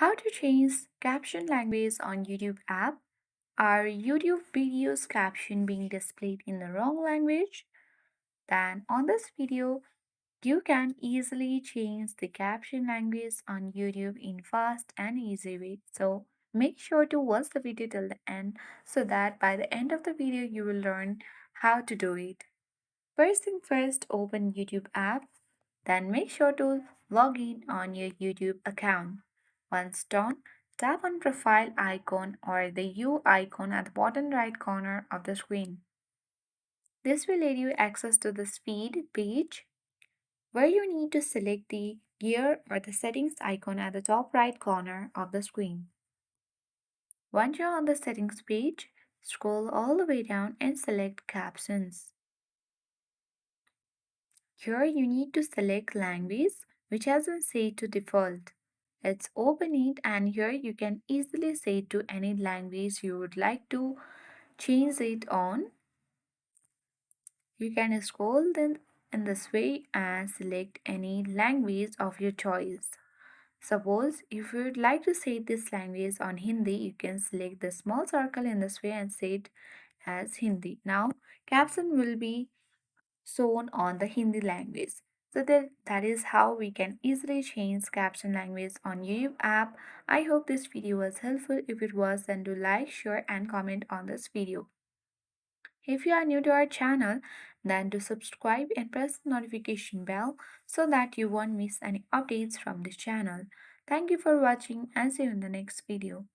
How to change caption language on YouTube app? Are YouTube videos caption being displayed in the wrong language? Then on this video, you can easily change the caption language on YouTube in fast and easy way. So make sure to watch the video till the end so that by the end of the video you will learn how to do it. First thing first, open YouTube app. Then make sure to log in on your YouTube account. Once done, tap on profile icon or the U icon at the bottom right corner of the screen. This will let you access to the feed page where you need to select the gear or the settings icon at the top right corner of the screen. Once you're on the settings page, scroll all the way down and select Captions. Here you need to select language which has been set to default. Let's open it and here you can easily set to any language you would like to change it on. You can scroll then in this way and select any language of your choice. Suppose if you would like to set this language on Hindi, you can select the small circle in this way and set as Hindi. Now caption will be shown on the Hindi language. So that is how we can easily change caption language on YouTube app. I hope this video was helpful. If it was, then do like, share and comment on this video. If you are new to our channel, then do subscribe and press the notification bell so that you won't miss any updates from this channel. Thank you for watching and see you in the next video.